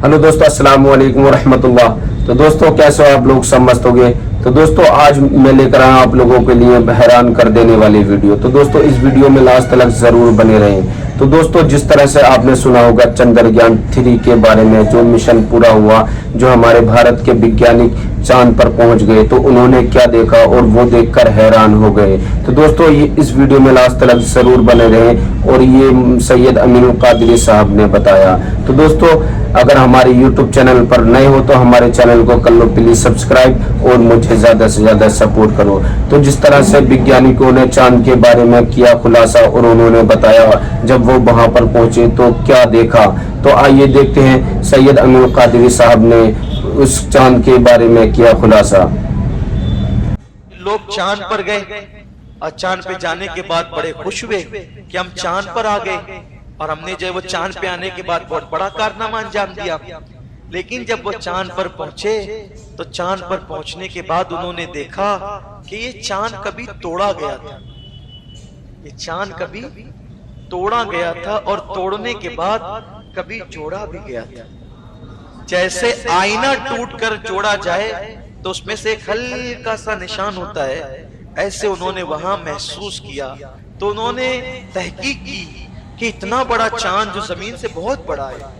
Hello दोस्तों, अस्सलाम वालेकुम रहमतुल्लाह। तो दोस्तों कैसे हो आप लोग, सब मस्त हो गए। तो दोस्तों आज मैं लेकर आया आप लोगों के लिए हैरान कर देने वाली वीडियो। तो दोस्तों इस वीडियो में लास्ट तक जरूर बने रहें। तो दोस्तों जिस तरह से आपने सुना होगा चंद्रयान 3 के बारे में, जो मिशन पूरा हुआ, जो हमारे भारत के वैज्ञानिक चांद पर पहुंच गए, तो उन्होंने क्या देखा और वो देखकर हैरान हो गए। तो दोस्तों ये इस वीडियो में लास्ट तक जरूर बने रहें और ये सैयद अमीनुल कादरी साहब ने बताया। तो दोस्तों अगर हमारे YouTube चैनल पर नए हो तो हमारे चैनल को कर लो प्लीज सब्सक्राइब और मुझे ज्यादा से ज्यादा सपोर्ट करो। तो जिस तरह से वैज्ञानिकों ने चांद के बारे में किया खुलासा और उन्होंने बताया जब वो वहां पर पहुंचे तो क्या देखा, तो आइए देखते हैं सैयद अमीनुल कादरी साहब ने उस चांद के बारे में किया खुलासा। लोग चांद पर गए और चांद पे जाने के बाद बड़े खुश हुए कि हम चांद पर आ गए, और हमने जो वो चांद पे आने के बाद बहुत बड़ा कारनामा अंजाम दिया। लेकिन जब वो चांद पर पहुंचे तो चांद पर पहुंचने के बाद उन्होंने देखा कि ये चांद कभी तोड़ा गया था, ये चांद कभी तोड़ा गया था और तोड़ने के बाद कभी जोड़ा भी गया था। जैसे आईना टूटकर जोड़ा जाए तो उसमें से एक हल्का सा निशान होता है, ऐसे उन्होंने वहां महसूस किया। तो उन्होंने तहकीक की कि इतना बड़ा चांद जो जमीन से बहुत बड़ा है,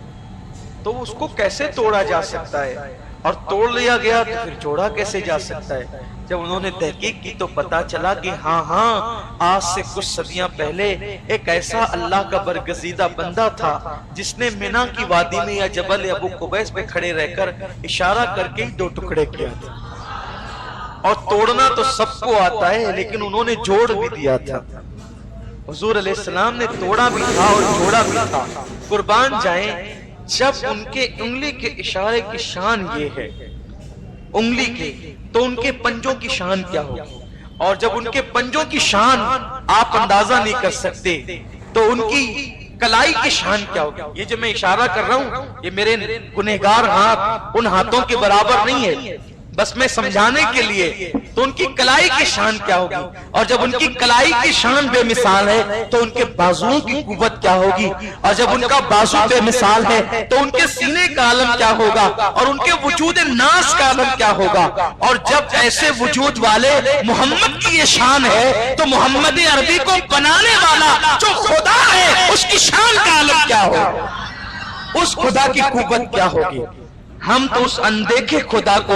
तो उसको कैसे तोड़ा जा सकता है, और तोड़ लिया गया तो फिर जोड़ा कैसे जा सकता है। जब उन्होंने तहकीक की तो पता चला कि हाँ, आज से कुछ सदियां पहले एक ऐसा अल्लाह का बरगजीदा बंदा था जिसने मिना की वादी में या जबल अबू कुबैस पे खड़े रहकर इशारा करके ही 2 टुकड़े किया था। और तोड़ना तो सबको आता है, लेकिन उन्होंने जोड़ भी दिया था। हुजूर अलैहिस्सलाम ने तोड़ा भी था और जोड़ा भी था। कुर्बान जाएं, जब उनके उंगली के इशारे की शान ये है उंगली के, तो उनके पंजों की शान क्या होगी, और जब उनके पंजों की शान आप अंदाजा नहीं कर सकते तो उनकी कलाई की शान क्या होगी। ये जो मैं इशारा कर रहा हूं ये मेरे गुनहगार हाथ उन हाथों के बराबर नहीं है, बस मैं समझाने के लिए। तो उनकी कलाई की शान क्या होगी, और जब उनकी कलाई की शान बेमिसाल है तो उनके बाजुओं की कुव्वत क्या होगी, और जब उनका बाजू बेमिसाल है तो उनके सीने का आलम क्या होगा, और उनके वजूद नास का आलम क्या होगा। और जब ऐसे वजूद वाले मोहम्मद की ये शान है तो मोहम्मद अरबी को बनाने वाला जो खुदा है उसकी शान का आलम क्या होगा, उस खुदा की कुव्वत क्या होगी। हम तो उस अनदेखे खुदा को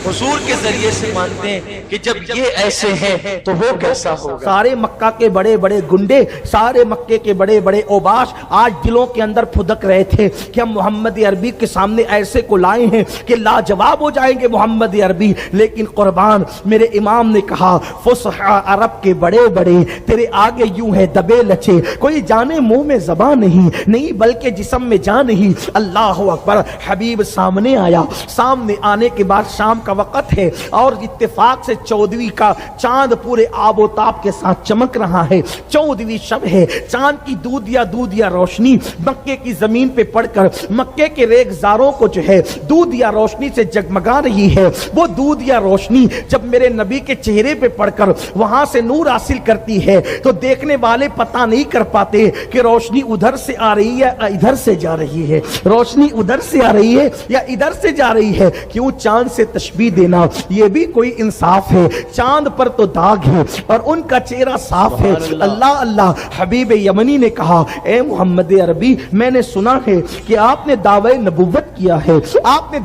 हुजूर के जरिए से मानते हैं कि जब ये ऐसे हैं तो वो कैसा होगा। सारे मक्का के बड़े बड़े गुंडे, सारे मक्के के बड़े बड़े ओबाश आज दिलों के अंदर फुदक रहे थे कि हम मोहम्मद अरबी के सामने ऐसे को लाए हैं कि लाजवाब हो जाएंगे मोहम्मद अरबी। लेकिन कुर्बान मेरे इमाम ने कहा फुसहा अरब के बड़े बड़े तेरे आगे यूं है दबे लचे, कोई जाने मुंह में ज़बान नहीं बल्कि जिस्म में जान नहीं। अल्लाह अकबर। हबीब सामने आया। सामने आने के बाद शाम का वक्त है और इत्तेफाक से 14वीं का चांद पूरे आबोताब के साथ चमक रहा है। 14वीं शब है। चांद की दूधिया रोशनी मक्के की जमीन पे पड़कर मक्के के रेगजारों को जो है दूधिया रोशनी से जगमगा रही है। वो दूधिया रोशनी जब मेरे नबी के चेहरे पे पड़कर वहां से नूर हासिल करती है तो देखने वाले पता नहीं कर पाते कि रोशनी उधर से आ रही है या इधर से जा रही है, रोशनी उधर से आ रही है या इधर से जा रही है। क्यों चांद से तशबीह देना, ये भी कोई इंसाफ है। चांद पर तो दाग है और उनका चेहरा साफ है। अल्लाह अल्लाह। हबीब यमनी ने कहा ए मोहम्मद अरबी, मैंने सुना है कि आपने दावे नबूवत किया है, आपने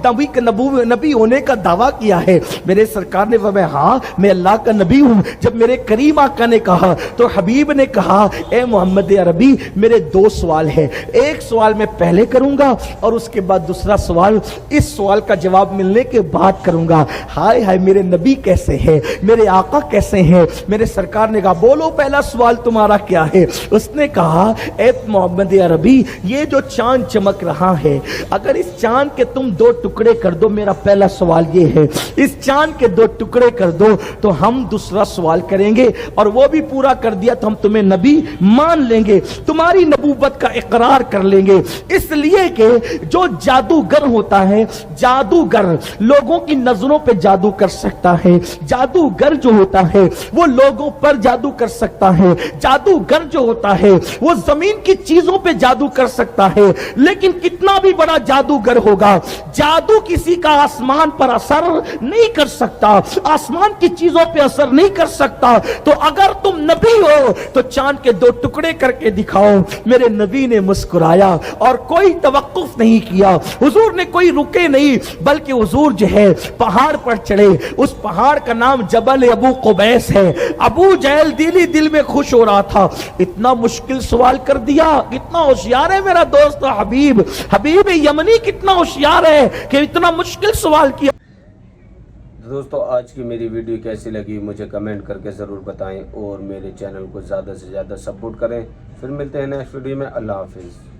नबी होने का दावा किया है। मेरे सरकार ने फरमाया हाँ मैं अल्लाह का नबी हूं। जब मेरे करीम आका ने कहा तो हबीब ने कहा ए मोहम्मद अरबी मेरे 2 सवाल है, एक सवाल मैं पहले करूंगा और उसके बाद दूसरा सवाल इस सवाल का जवाब मिलने के बाद करूंगा। हाय हाय मेरे नबी कैसे हैं, मेरे आका कैसे हैं। मेरे सरकार ने कहा बोलो पहला सवाल तुम्हारा क्या है। उसने कहा ए मोहम्मद अरबी ये जो चांद चमक रहा है अगर इस चांद के तुम 2 टुकड़े कर दो, मेरा पहला सवाल ये है इस चांद के 2 टुकड़े कर दो तो हम दूसरा सवाल करेंगे और वो भी पूरा कर दिया तो हम तुम्हें नबी मान लेंगे, तुम्हारी नबूवत का इकरार कर लेंगे। इसलिए कि जो जादूगर होता है जादूगर लोगों की नजरों पे जादू कर सकता है। जादूगर जो होता है वो लोगों पर जादू कर सकता है। जादूगर जो होता है वो जमीन की चीजों पे जादू कर सकता है। लेकिन कितना भी बड़ा जादूगर होगा, जादू किसी का आसमान पर असर नहीं कर सकता, आसमान की चीजों पे असर नहीं कर सकता। तो अगर तुम नबी हो तो चांद के 2 टुकड़े करके दिखाओ। मेरे नबी ने मुस्कुराया और कोई तवक्कुफ नहीं किया। हुजूर ने कोई रुके नहीं, बल्कि हुजूर जो है पहाड़ पर चढ़े। उस पहाड़ का नाम जबल अबू कुबैस है। अबू जहल दिल में खुश हो रहा था, इतना मुश्किल सवाल कर दिया। कितना होशियार है मेरा दोस्त हबीब, हबीब यमनी कितना होशियार है कि इतना मुश्किल सवाल किया। दोस्तों आज की मेरी वीडियो कैसी लगी मुझे कमेंट करके ज़रूर बताएं और मेरे चैनल को ज़्यादा से ज़्यादा सपोर्ट करें। फिर मिलते हैं नेक्स्ट वीडियो में। अल्लाह हाफिज़।